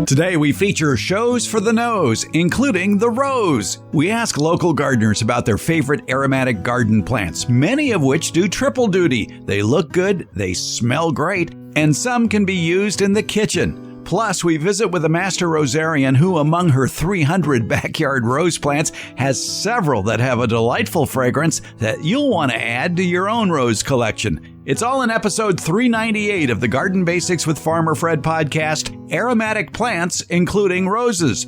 Today we feature shows for the nose, including the rose. We ask local gardeners about their favorite aromatic garden plants, many of which do triple duty. They look good, they smell great, and some can be used in the kitchen. Plus, we visit with a Master Rosarian who, among her 300 backyard rose plants, has several that have a delightful fragrance that you'll want to add to your own rose collection. It's all in episode 398 of the Garden Basics with Farmer Fred podcast, Aromatic Plants, including Roses.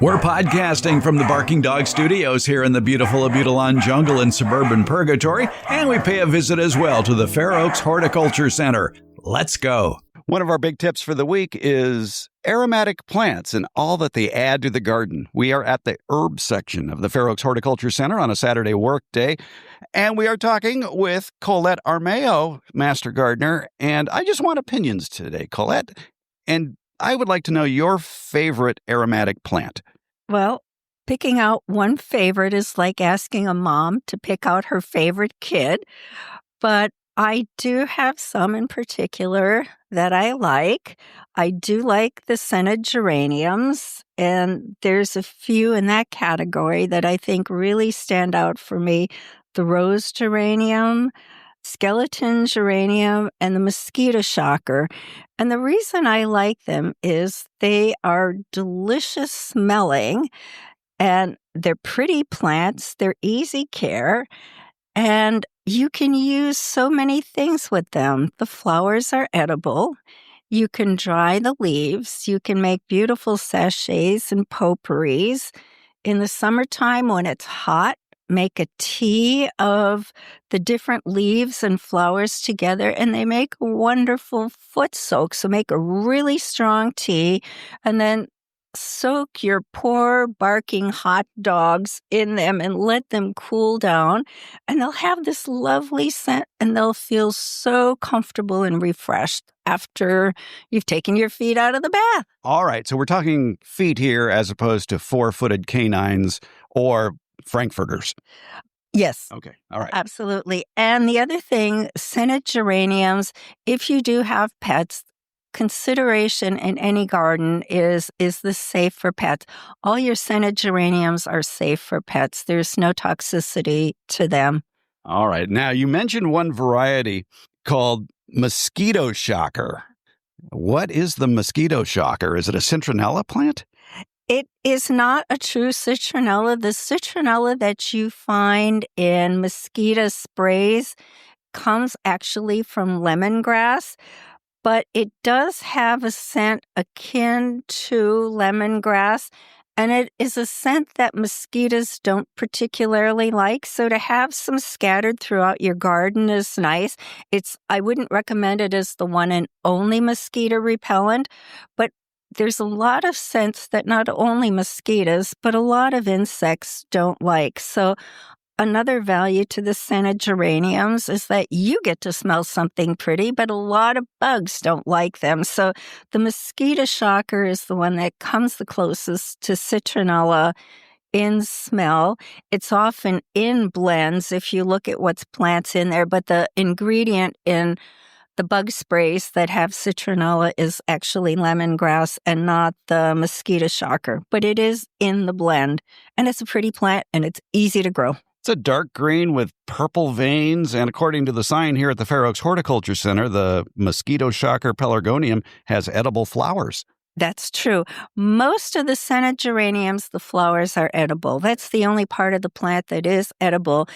We're podcasting from the Barking Dog Studios here in the beautiful Abutilon jungle in suburban Purgatory, and we pay a visit as well to the Fair Oaks Horticulture Center. Let's go. One of our big tips for the week is aromatic plants and all that they add to the garden. We are at the herb section of the Fair Oaks Horticulture Center on a Saturday work day, and we are talking with Colette Armao, Master Gardener, and I just want opinions today, Colette, and I would like to know your favorite aromatic plant. Well, picking out one favorite is like asking a mom to pick out her favorite kid, but I do have some in particular that I like. I do like the scented geraniums, and there's a few in that category that I think really stand out for me. The rose geranium, skeleton geranium, and the mosquito shocker. And the reason I like them is they are delicious smelling, and they're pretty plants. They're easy care, and you can use so many things with them. The flowers are edible. You can dry the leaves. You can make beautiful sachets and potpourris. In the summertime when it's hot, make a tea of the different leaves and flowers together, and they make a wonderful foot soak. So make a really strong tea, and then soak your poor barking hot dogs in them and let them cool down, and they'll have this lovely scent, and they'll feel so comfortable and refreshed after you've taken your feet out of the bath. All right, so we're talking feet here as opposed to four-footed canines or frankfurters. Yes. Okay. All right. Absolutely. And the other thing, scented geraniums, if you do have pets, consideration in any garden is this safe for pets? All your scented geraniums are safe for pets. There's no toxicity to them. All right. Now, you mentioned one variety called mosquito shocker. What is the mosquito shocker? Is it a citronella plant? It is not a true citronella. The citronella that you find in mosquito sprays comes actually from lemongrass, but it does have a scent akin to lemongrass, and it is a scent that mosquitoes don't particularly like. So to have some scattered throughout your garden is nice. I wouldn't recommend it as the one and only mosquito repellent, but there's a lot of scents that not only mosquitoes, but a lot of insects don't like. So another value to the scented geraniums is that you get to smell something pretty, but a lot of bugs don't like them. So the mosquito shocker is the one that comes the closest to citronella in smell. It's often in blends if you look at what's plants in there, but the ingredient in the bug sprays that have citronella is actually lemongrass and not the mosquito shocker, but it is in the blend, and it's a pretty plant and it's easy to grow. It's a dark green with purple veins, and according to the sign here at the Fair Oaks Horticulture Center, the mosquito shocker pelargonium has edible flowers. That's true. Most of the scented geraniums, the flowers are edible. That's the only part of the plant that is edible.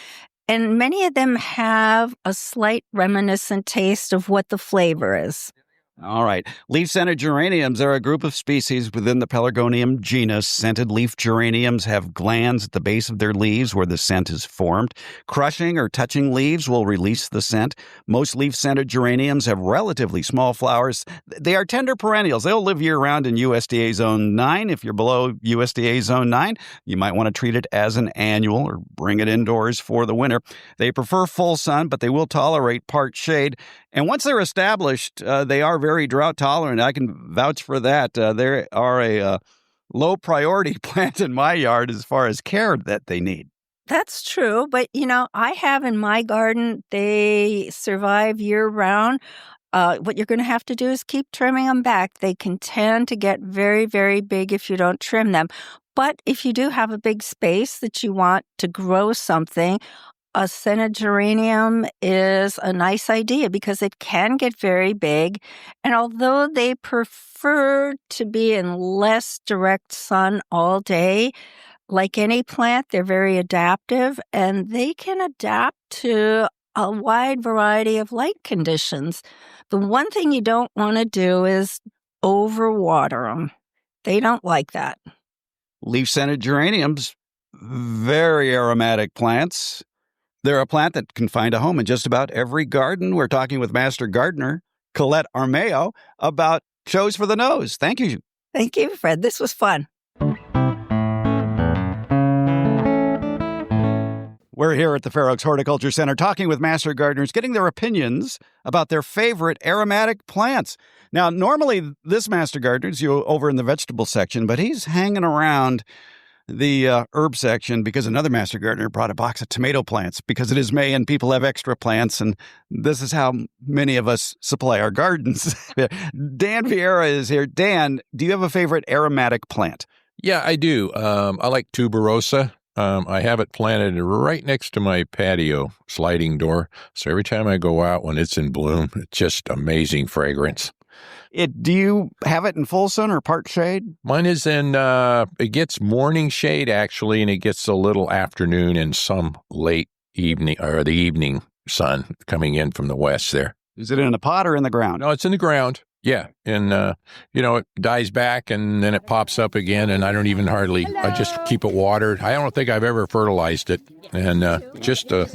And many of them have a slight reminiscent taste of what the flavor is. All right. Leaf-scented geraniums are a group of species within the Pelargonium genus. Scented leaf geraniums have glands at the base of their leaves where the scent is formed. Crushing or touching leaves will release the scent. Most leaf-scented geraniums have relatively small flowers. They are tender perennials. They'll live year-round in USDA Zone 9. If you're below USDA Zone 9, you might want to treat it as an annual or bring it indoors for the winter. They prefer full sun, but they will tolerate part shade. And once they're established, they are very drought tolerant. I can vouch for that. They are a low priority plant in my yard as far as care that they need. That's true. But, I have in my garden, they survive year round. What you're going to have to do is keep trimming them back. They can tend to get very, very big if you don't trim them. But if you do have a big space that you want to grow something, a scented geranium is a nice idea because it can get very big. And although they prefer to be in less direct sun all day, like any plant, they're very adaptive and they can adapt to a wide variety of light conditions. The one thing you don't want to do is overwater them. They don't like that. Leaf-scented geraniums, very aromatic plants. They're a plant that can find a home in just about every garden. We're talking with Master Gardener Colette Armao about shows for the nose. Thank you. Thank you, Fred. This was fun. We're here at the Fair Oaks Horticulture Center talking with master gardeners, getting their opinions about their favorite aromatic plants. Now, normally this master gardener's over in the vegetable section, but he's hanging around the herb section because another master gardener brought a box of tomato plants because it is May and people have extra plants, and this is how many of us supply our gardens. Dan Vieira is here. Dan, do you have a favorite aromatic plant? Yeah, I do. I like tuberosa. I have it planted right next to my patio sliding door. So every time I go out when it's in bloom, it's just amazing fragrance. Do you have it in full sun or part shade? Mine is in, it gets morning shade actually, and it gets a little afternoon and some late evening or the evening sun coming in from the west there. Is it in a pot or in the ground? No, it's in the ground. Yeah. And, it dies back and then it pops up again. And I don't even I just keep it watered. I don't think I've ever fertilized it. And just a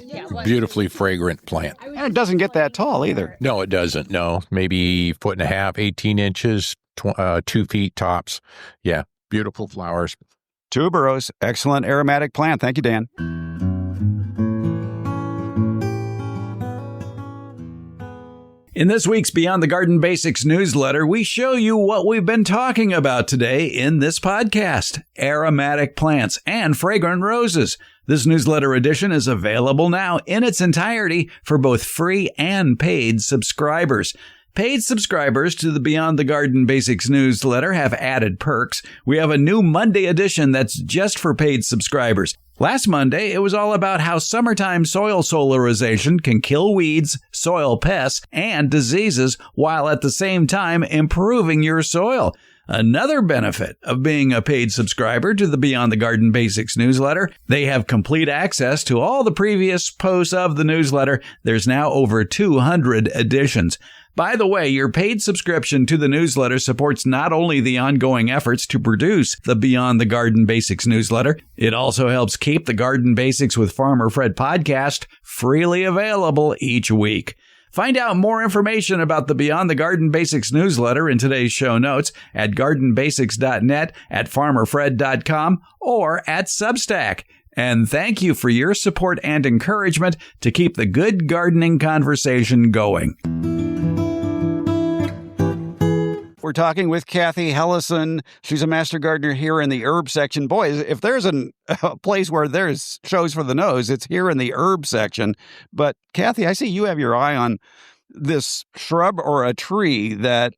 beautifully fragrant plant. And it doesn't get that tall either. No, it doesn't. No, maybe 1.5 feet, 18 inches, 2 feet tops. Yeah. Beautiful flowers. Tuberose, excellent aromatic plant. Thank you, Dan. In this week's Beyond the Garden Basics newsletter, we show you what we've been talking about today in this podcast, aromatic plants and fragrant roses. This newsletter edition is available now in its entirety for both free and paid subscribers. Paid subscribers to the Beyond the Garden Basics newsletter have added perks. We have a new Monday edition that's just for paid subscribers. Last Monday, it was all about how summertime soil solarization can kill weeds, soil pests, and diseases while at the same time improving your soil. Another benefit of being a paid subscriber to the Beyond the Garden Basics newsletter, they have complete access to all the previous posts of the newsletter. There's now over 200 editions. By the way, your paid subscription to the newsletter supports not only the ongoing efforts to produce the Beyond the Garden Basics newsletter, it also helps keep the Garden Basics with Farmer Fred podcast freely available each week. Find out more information about the Beyond the Garden Basics newsletter in today's show notes at gardenbasics.net, at farmerfred.com, or at Substack. And thank you for your support and encouragement to keep the good gardening conversation going. We're talking with Kathy Hellison. She's a master gardener here in the herb section. Boy, if there's a place where there's shows for the nose, it's here in the herb section. But Kathy, I see you have your eye on this shrub or a tree that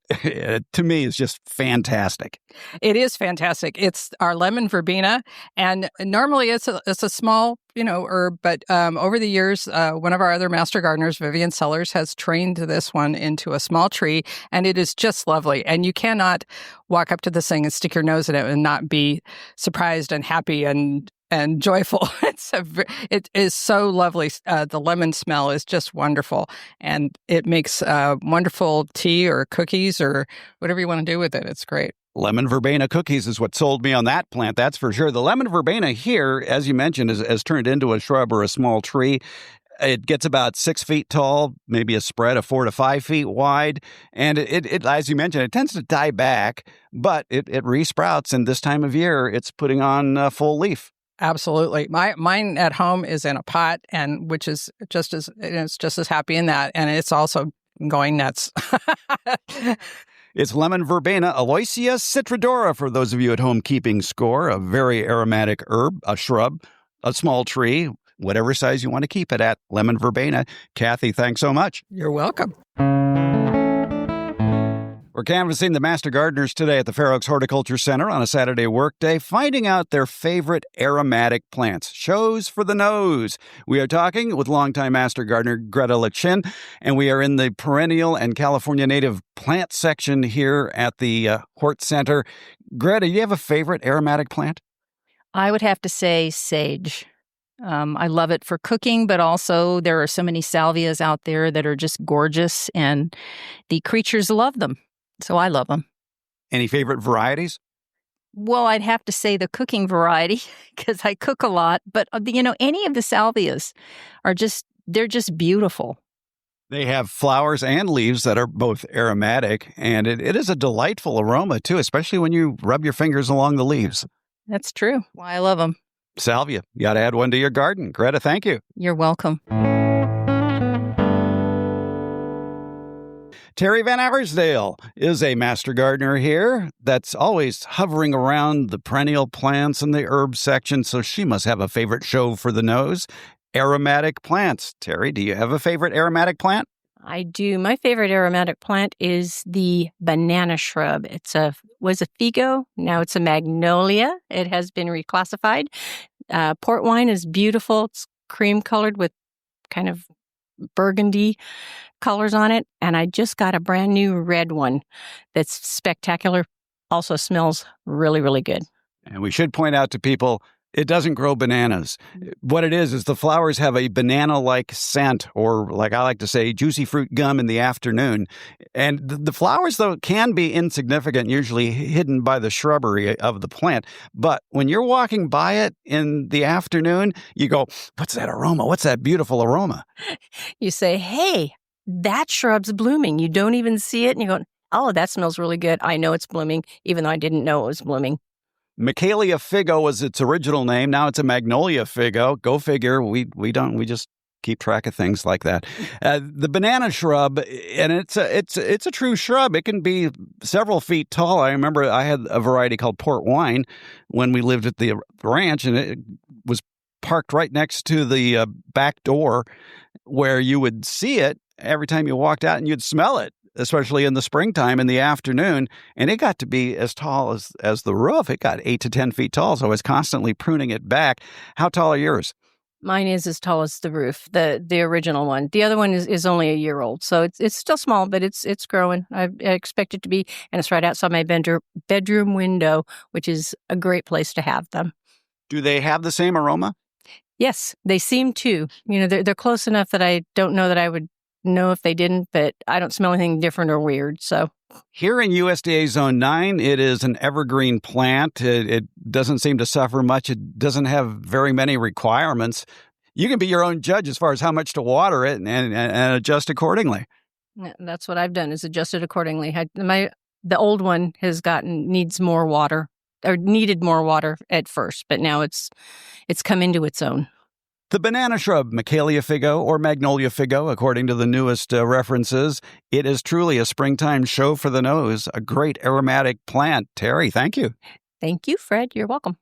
to me is just fantastic. It is fantastic. It's our lemon verbena, and normally it's a small, herb, but over the years, one of our other master gardeners, Vivian Sellers, has trained this one into a small tree, and it is just lovely. And you cannot walk up to this thing and stick your nose in it and not be surprised and happy and joyful. It is so lovely. The lemon smell is just wonderful, and it makes wonderful tea or cookies or whatever you want to do with it. It's great. Lemon verbena cookies is what sold me on that plant, that's for sure. The lemon verbena here, as you mentioned, has turned into a shrub or a small tree. It gets about 6 feet tall, maybe a spread of 4 to 5 feet wide. And it as you mentioned, it tends to die back, but it resprouts. And this time of year, it's putting on full leaf. Absolutely. Mine at home is in a pot, and which is just as happy in that. And it's also going nuts. It's lemon verbena, Aloysia citrodora, for those of you at home keeping score, a very aromatic herb, a shrub, a small tree, whatever size you want to keep it at, lemon verbena. Kathy, thanks so much. You're welcome. We're canvassing the Master Gardeners today at the Fair Oaks Horticulture Center on a Saturday workday, finding out their favorite aromatic plants. Shows for the nose. We are talking with longtime Master Gardener Greta Lachin, and we are in the perennial and California native plant section here at the Hort Center. Greta, do you have a favorite aromatic plant? I would have to say sage. I love it for cooking, but also there are so many salvias out there that are just gorgeous, and the creatures love them. So I love them. Any favorite varieties? Well, I'd have to say the cooking variety because I cook a lot. But, any of the salvias they're just beautiful. They have flowers and leaves that are both aromatic, and it is a delightful aroma, too, especially when you rub your fingers along the leaves. That's true. Why I love them. Salvia, you got to add one to your garden. Greta, thank you. You're welcome. Terry Van Amersdale is a master gardener here that's always hovering around the perennial plants and the herb section, so she must have a favorite show for the nose. Aromatic plants. Terry, do you have a favorite aromatic plant? I do. My favorite aromatic plant is the banana shrub. Was a figo. Now it's a magnolia. It has been reclassified. Port wine is beautiful. It's cream colored with kind of burgundy colors on it. And I just got a brand new red one that's spectacular. Also smells really, really good. And we should point out to people, it doesn't grow bananas. What it is the flowers have a banana-like scent, or like I like to say, juicy fruit gum in the afternoon. And the flowers, though, can be insignificant, usually hidden by the shrubbery of the plant. But when you're walking by it in the afternoon, you go, what's that aroma? What's that beautiful aroma? You say, hey, that shrub's blooming. You don't even see it, and you go, oh, that smells really good. I know it's blooming, even though I didn't know it was blooming. Magnolia figo was its original name. Now it's a Magnolia figo. Go figure. We just keep track of things like that. The banana shrub, and it's a true shrub. It can be several feet tall. I remember I had a variety called port wine when we lived at the ranch, and it was parked right next to the back door where you would see it every time you walked out, and you'd smell it, especially in the springtime in the afternoon. And it got to be as tall as the roof. It got 8 to 10 feet tall, so I was constantly pruning it back. How tall are yours? Mine is as tall as the roof, the original one. The other one is only a year old, so it's still small, but it's growing. I expect it to be, and it's right outside my bedroom window, which is a great place to have them. Do they have the same aroma? Yes, they seem to. They're close enough that I don't know that I would know if they didn't, but I don't smell anything different or weird. So here in USDA Zone 9, it is an evergreen plant. It doesn't seem to suffer much. It doesn't have very many requirements. You can be your own judge as far as how much to water it and adjust accordingly. That's what I've done, is adjusted accordingly. The old one needs more water, or needed more water at first, but now it's come into its own. The banana shrub, Magnolia figo or Magnolia figo, according to the newest references. It is truly a springtime show for the nose, a great aromatic plant. Terry, thank you. Thank you, Fred. You're welcome.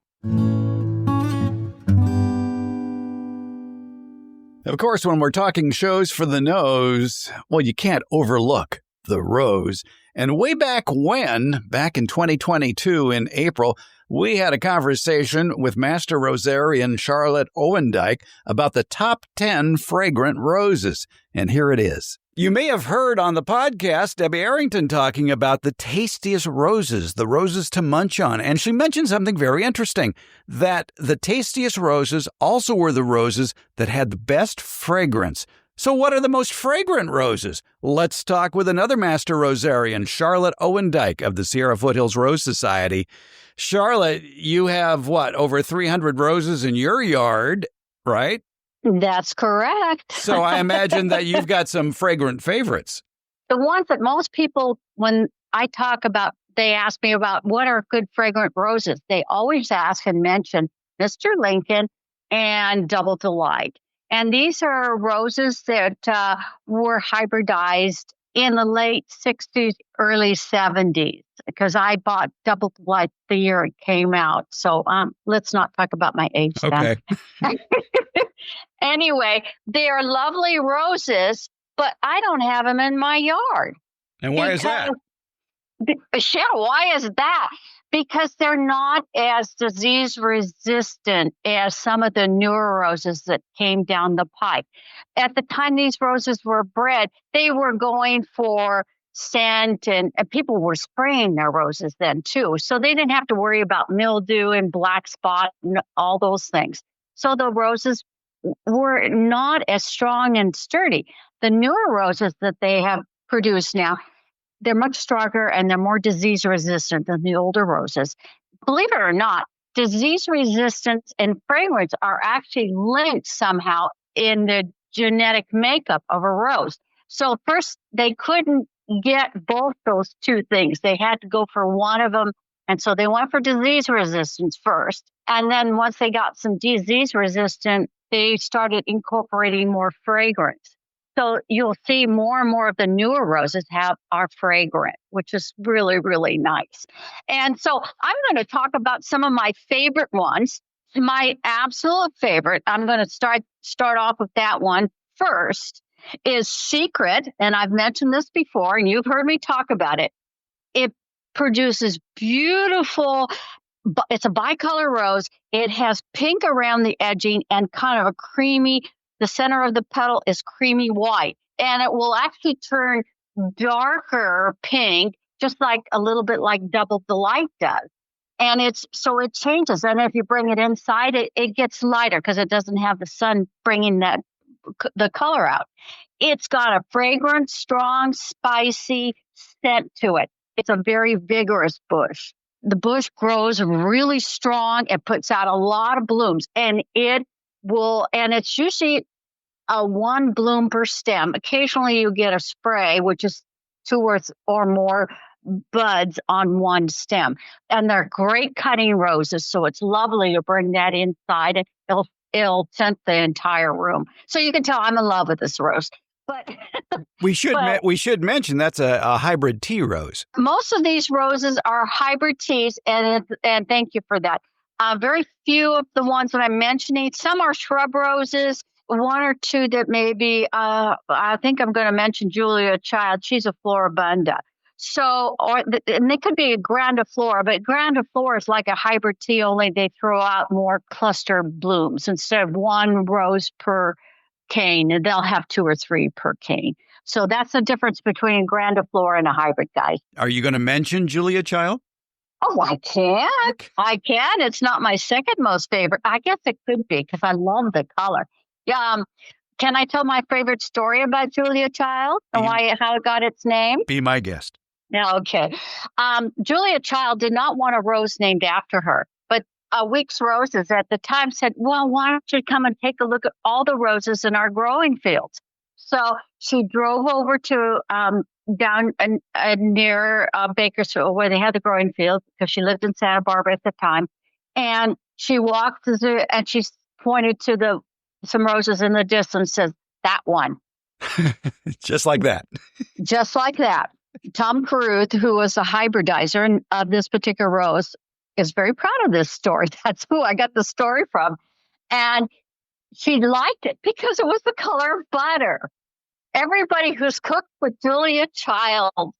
Of course, when we're talking shows for the nose, well, you can't overlook the rose. And way back in 2022 in April, we had a conversation with Master Rosarian Charlotte Owendyk about the top 10 fragrant roses. And here it is. You may have heard on the podcast Debbie Arrington talking about the tastiest roses, the roses to munch on. And she mentioned something very interesting, that the tastiest roses also were the roses that had the best fragrance. So what are the most fragrant roses? Let's talk with another Master Rosarian, Charlotte Owendyk of the Sierra Foothills Rose Society. Charlotte, you have, over 300 roses in your yard, right? That's correct. So I imagine that you've got some fragrant favorites. The ones that most people, when I talk about, they ask me about what are good fragrant roses. They always ask and mention Mr. Lincoln and Double Delight. And these are roses that were hybridized in the late 60s, early 70s, because I bought Double Delight the year it came out. So let's not talk about my age then. Okay. Anyway, they are lovely roses, but I don't have them in my yard. And why is that? Cheryl, why is that? Because they're not as disease resistant as some of the newer roses that came down the pipe. At the time these roses were bred, they were going for scent, and people were spraying their roses then too. So they didn't have to worry about mildew and black spot and all those things. So the roses were not as strong and sturdy. The newer roses that they have produced now, they're much stronger and they're more disease resistant than the older roses. Believe it or not, disease resistance and fragrance are actually linked somehow in the genetic makeup of a rose. So first, they couldn't get both those two things. They had to go for one of them. And so they went for disease resistance first. And then once they got some disease resistant, they started incorporating more fragrance. So you'll see more and more of the newer roses are fragrant, which is really, really nice. And so I'm going to talk about some of my favorite ones. My absolute favorite, I'm going to start off with that one first, is Secret. And I've mentioned this before, and you've heard me talk about it. It produces beautiful, it's a bicolor rose. It has pink around the edging and kind of a creamy, the center of the petal is creamy white, and it will actually turn darker pink, just like a little bit like Double Delight does. And it changes. And if you bring it inside, it gets lighter because it doesn't have the sun bringing the color out. It's got a fragrant, strong, spicy scent to it. It's a very vigorous bush. The bush grows really strong. It puts out a lot of blooms, and it's usually a one bloom per stem. Occasionally you get a spray, which is two or more buds on one stem. And they're great cutting roses, so it's lovely to bring that inside, and it'll scent the entire room. So you can tell I'm in love with this rose. But we should mention that's a hybrid tea rose. Most of these roses are hybrid teas, and thank you for that. Very few of the ones that I'm mentioning. Some are shrub roses. One or two that maybe, I think I'm going to mention Julia Child. She's a floribunda. So, and they could be a grandiflora, but grandiflora is like a hybrid tea, only they throw out more cluster blooms. Instead of one rose per cane, and they'll have two or three per cane. So that's the difference between grandiflora and a hybrid, guys. Are you going to mention Julia Child? Oh, I can. I can. It's not my second most favorite. I guess it could be because I love the color. Yeah. Can I tell my favorite story about Julia Child and how it got its name? Be my guest. Yeah, okay. Julia Child did not want a rose named after her, but Weeks Roses at the time said, well, why don't you come and take a look at all the roses in our growing fields? So she drove over to down near Bakersfield, where they had the growing field, because she lived in Santa Barbara at the time. And she walked and she pointed to some roses in the distance, says, that one. Just like that. Just like that. Tom Caruth, who was a hybridizer of this particular rose, is very proud of this story. That's who I got the story from. And she liked it because it was the color of butter. Everybody who's cooked with Julia Child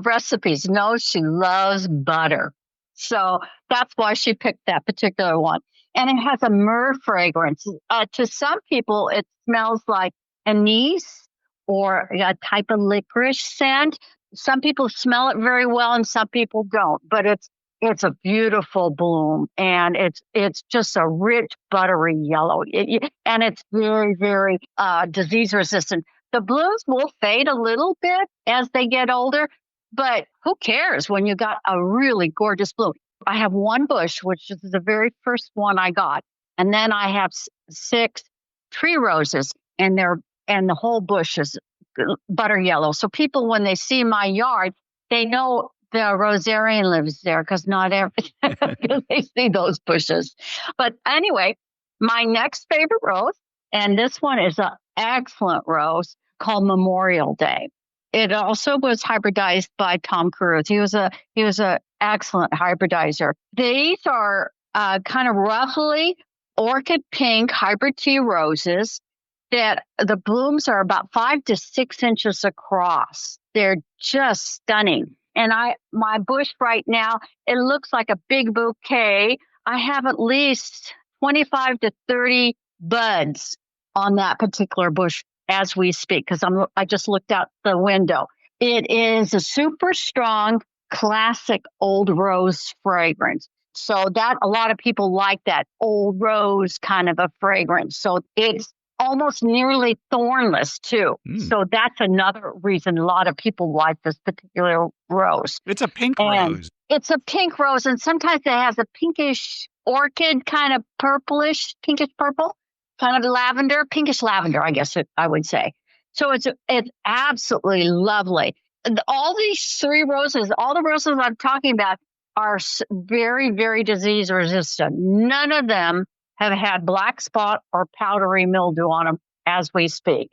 recipes knows she loves butter. So that's why she picked that particular one. And it has a myrrh fragrance. To some people, it smells like anise or a type of licorice scent. Some people smell it very well and some people don't. But it's a beautiful bloom, and it's just a rich, buttery yellow. And it's very, very disease resistant. The blooms will fade a little bit as they get older, but who cares when you got a really gorgeous bloom? I have one bush, which is the very first one I got. And then I have 6 tree roses, and the whole bush is butter yellow. So people, when they see my yard, they know the Rosarian lives there, because not because they see those bushes. But anyway, my next favorite rose, and this one is an excellent rose called Memorial Day. It also was hybridized by Tom Caruth. He was a excellent hybridizer. These are kind of roughly orchid pink hybrid tea roses that the blooms are about 5 to 6 inches across. They're just stunning. And my bush right now, it looks like a big bouquet. I have at least 25 to 30 buds on that particular bush as we speak, because I just looked out the window. It is a super strong, classic old rose fragrance. So that a lot of people like that old rose kind of a fragrance. So it's almost nearly thornless too. So that's another reason a lot of people like this particular rose. It's a pink And rose. it's a pink rose, and sometimes it has a pinkish orchid, kind of purplish, pinkish purple, kind of lavender, pinkish lavender, I guess I would say. So it's absolutely lovely. All these three roses, all the roses I'm talking about are very, very disease resistant. None of them have had black spot or powdery mildew on them as we speak.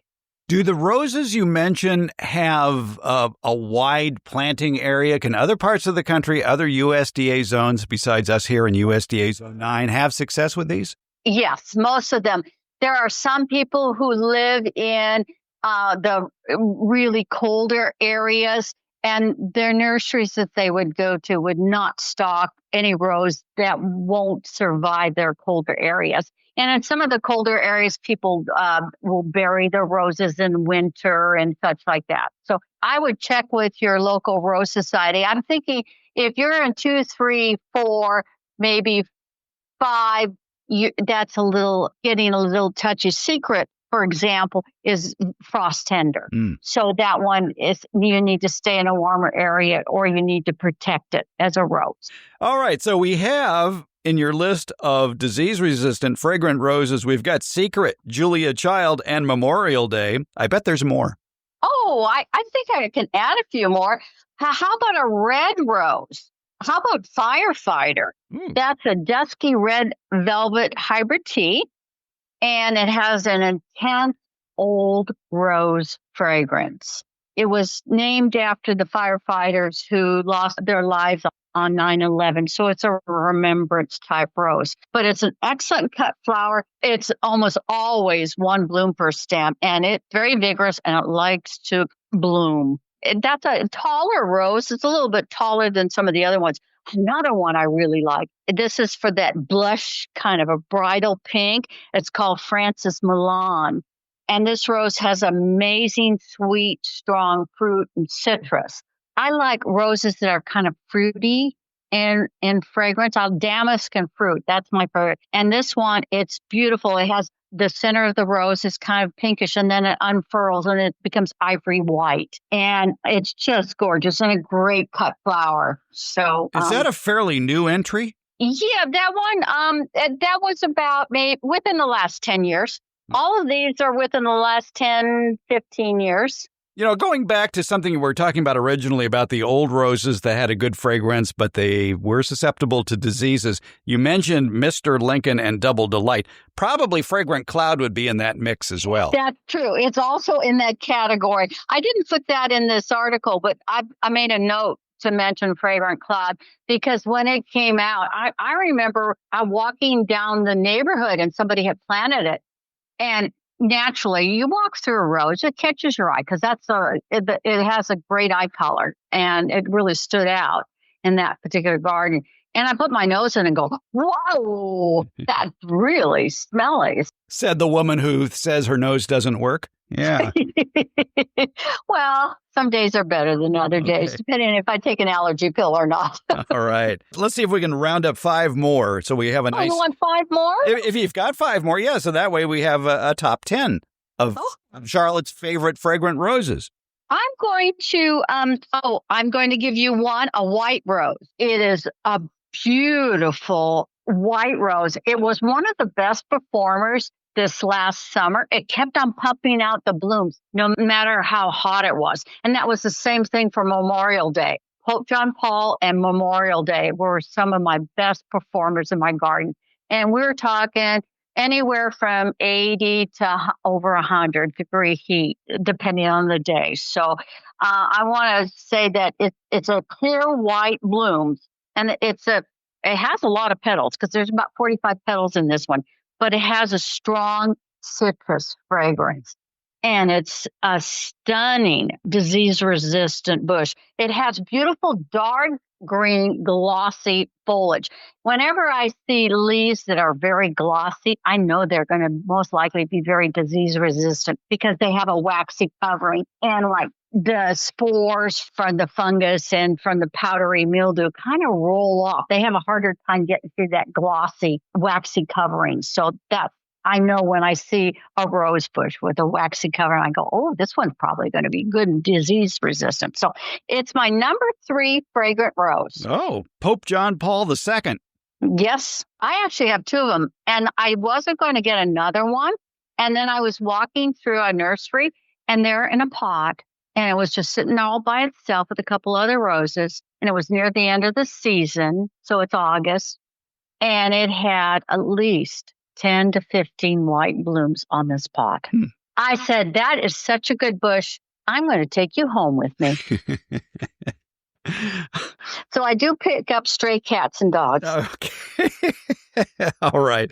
Do the roses you mentioned have a wide planting area? Can other parts of the country, other USDA zones besides us here in USDA Zone 9, have success with these? Yes, most of them. There are some people who live in the really colder areas, and their nurseries that they would go to would not stock any rose that won't survive their colder areas. And in some of the colder areas, people will bury their roses in winter and such like that. So I would check with your local rose society. I'm thinking if you're in 2, 3, 4, maybe 5, that's getting a little touchy. Secret, for example, is frost tender. So that one is, you need to stay in a warmer area or you need to protect it as a rose. All right. So we have in your list of disease-resistant fragrant roses, we've got Secret, Julia Child, and Memorial Day. I bet there's more. Oh, I think I can add a few more. How about a red rose? How about Firefighter? That's a dusky red velvet hybrid tea, and it has an intense old rose fragrance. It was named after the firefighters who lost their lives on 9/11. So it's a remembrance type rose, but it's an excellent cut flower. It's almost always one bloom per stem, and it's very vigorous and it likes to bloom. That's a taller rose. It's a little bit taller than some of the other ones. Another one I really like. This is for that blush kind of a bridal pink. It's called Francis Milan. And this rose has amazing, sweet, strong fruit and citrus. I like roses that are kind of fruity in fragrance. Damask and fruit. That's my favorite. And this one, it's beautiful. It has the center of the rose is kind of pinkish, and then it unfurls and it becomes ivory white. And it's just gorgeous and a great cut flower. So is that a fairly new entry? Yeah, that one, that was about maybe within the last 10 years. All of these are within the last 10, 15 years. You know, going back to something we were talking about originally about the old roses that had a good fragrance, but they were susceptible to diseases. You mentioned Mr. Lincoln and Double Delight. Probably Fragrant Cloud would be in that mix as well. That's true. It's also in that category. I didn't put that in this article, but I made a note to mention Fragrant Cloud because when it came out, I remember walking down the neighborhood and somebody had planted it. And naturally, you walk through a rose, it catches your eye because it has a great eye color, and it really stood out in that particular garden. And I put my nose in and go, whoa, that's really smelly. Said the woman who says her nose doesn't work. Yeah. Well, some days are better than other days, depending if I take an allergy pill or not. All right. Let's see if we can round up 5 more. So we have a nice... You want 5 more? If you've got 5 more, yeah. So that way we have a top 10 of Charlotte's favorite fragrant roses. I'm going to give you one, a white rose. It is a beautiful white rose. It was one of the best performers this last summer. It kept on pumping out the blooms no matter how hot it was. And that was the same thing for Memorial Day. Pope John Paul and Memorial Day were some of my best performers in my garden. And we're talking anywhere from 80 to over 100-degree heat, depending on the day. So I want to say that it's a clear white bloom, and it has a lot of petals because there's about 45 petals in this one, but it has a strong citrus fragrance. And it's a stunning disease-resistant bush. It has beautiful dark green glossy foliage. Whenever I see leaves that are very glossy, I know they're going to most likely be very disease-resistant because they have a waxy covering. And like the spores from the fungus and from the powdery mildew kind of roll off. They have a harder time getting through that glossy, waxy covering. So I know when I see a rose bush with a waxy cover, I go, oh, this one's probably going to be good and disease resistant. So it's my number 3 fragrant rose. Oh, Pope John Paul II. Yes, I actually have 2 of them. And I wasn't going to get another one. And then I was walking through a nursery and they're in a pot. And it was just sitting all by itself with a couple other roses. And it was near the end of the season. So it's August. And it had at least 10 to 15 white blooms on this pot. I said, that is such a good bush. I'm going to take you home with me. So I do pick up stray cats and dogs. Okay. All right.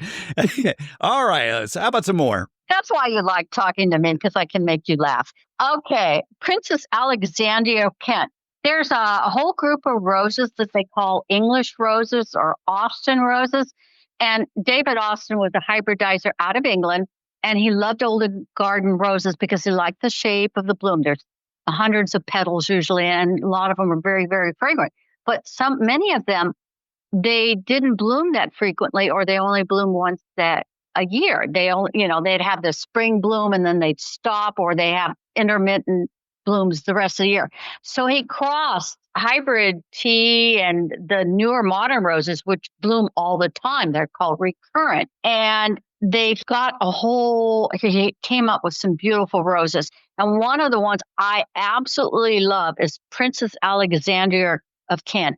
All right. So how about some more? That's why you like talking to me, because I can make you laugh. Okay. Princess Alexandria of Kent. There's a whole group of roses that they call English roses or Austin roses. And David Austin was a hybridizer out of England, and he loved old garden roses because he liked the shape of the bloom. There's hundreds of petals usually, and a lot of them are very, very fragrant. But many of them, they didn't bloom that frequently, or they only bloom once a year. They'd have the spring bloom and then they'd stop, or they have intermittent blooms the rest of the year. So he crossed hybrid tea and the newer modern roses, which bloom all the time. They're called recurrent. And they've got he came up with some beautiful roses. And one of the ones I absolutely love is Princess Alexandria of Kent.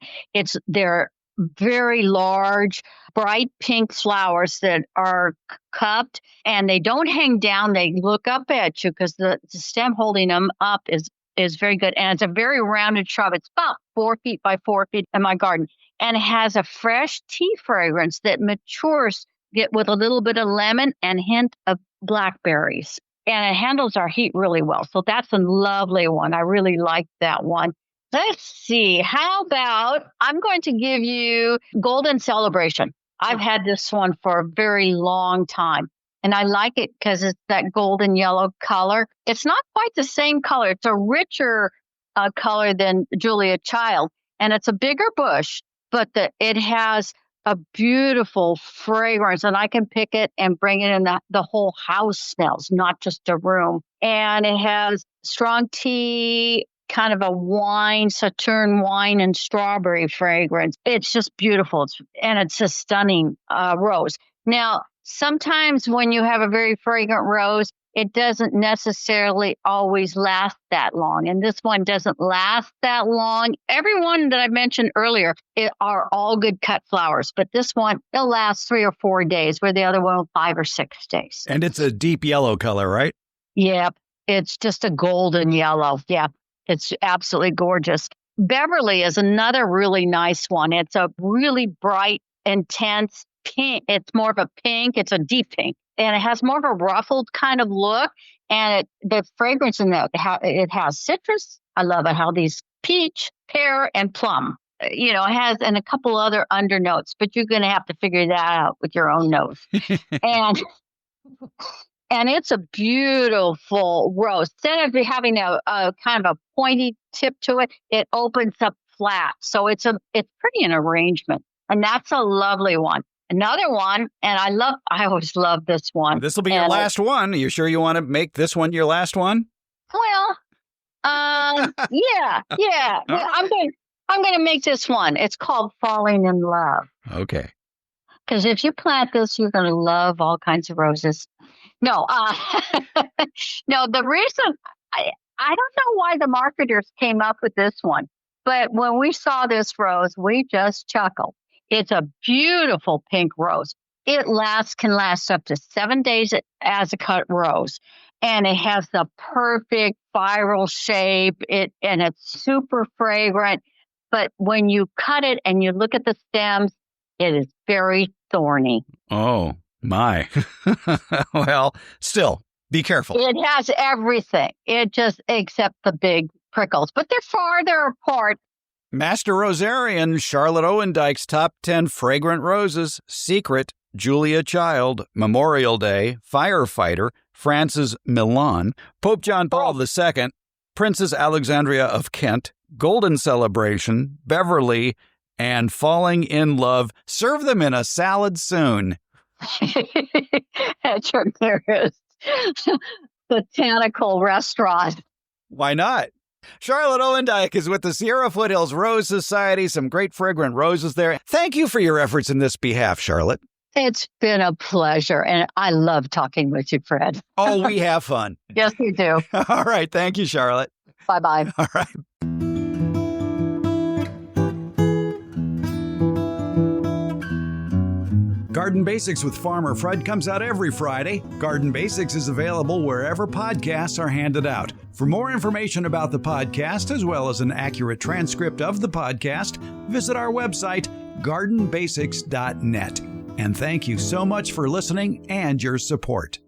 They're very large, bright pink flowers that are cupped, and they don't hang down. They look up at you because the stem holding them up is very good. And it's a very rounded shrub. It's about 4 feet by 4 feet in my garden. And it has a fresh tea fragrance that matures with a little bit of lemon and hint of blackberries. And it handles our heat really well. So that's a lovely one. I really like that one. Let's see. How about, I'm going to give you Golden Celebration. I've had this one for a very long time. And I like it because it's that golden yellow color. It's not quite the same color. It's a richer color than Julia Child. And it's a bigger bush, but it has a beautiful fragrance. And I can pick it and bring it in. The whole house smells, not just a room. And it has strong tea, kind of a wine, Sauterne wine and strawberry fragrance. It's just beautiful. It's a stunning rose. Now, sometimes when you have a very fragrant rose, it doesn't necessarily always last that long. And this one doesn't last that long. Every one that I mentioned earlier are all good cut flowers. But this one, it'll last 3 or 4 days, where the other one will 5 or 6 days. And it's a deep yellow color, right? Yep. It's just a golden yellow. Yeah. It's absolutely gorgeous. Beverly is another really nice one. It's a really bright, intense pink. It's more of a pink. It's a deep pink. And it has more of a ruffled kind of look. And the fragrance in that, it has citrus. I love it. How these peach, pear, and plum. It has, and a couple other undernotes. But you're going to have to figure that out with your own nose. And it's a beautiful rose. Instead of having a kind of a pointy tip to it, it opens up flat. So it's pretty an arrangement. And that's a lovely one. Another one, and I always love this one. This will be your last one. Are you sure you want to make this one your last one? Well, yeah. Well, I'm going to make this one. It's called Falling in Love. Okay. Because if you plant this, you're going to love all kinds of roses. No, no. The reason I don't know why the marketers came up with this one, but when we saw this rose, we just chuckled. It's a beautiful pink rose. It can last up to 7 days as a cut rose, and it has the perfect viral shape. And it's super fragrant. But when you cut it and you look at the stems, it is very thorny. Oh. My. Well, still, Be careful. It has everything. It just, except the big prickles, but they're farther apart. Master Rosarian Charlotte Owendyk's top 10 fragrant roses: Secret, Julia Child, Memorial Day, Firefighter, Francis Milan, Pope John Paul II, Princess Alexandria of Kent, Golden Celebration, Beverly, and Falling in Love. Serve them in a salad soon. At your nearest botanical restaurant. Why not? Charlotte Owendyk is with the Sierra Foothills Rose Society. Some great fragrant roses there. Thank you for your efforts in this behalf, Charlotte. It's been a pleasure, and I love talking with you, Fred. Oh, we have fun. Yes, you do. All right. Thank you, Charlotte. Bye-bye. All right. Garden Basics with Farmer Fred comes out every Friday. Garden Basics is available wherever podcasts are handed out. For more information about the podcast, as well as an accurate transcript of the podcast, visit our website, gardenbasics.net. And thank you so much for listening and your support.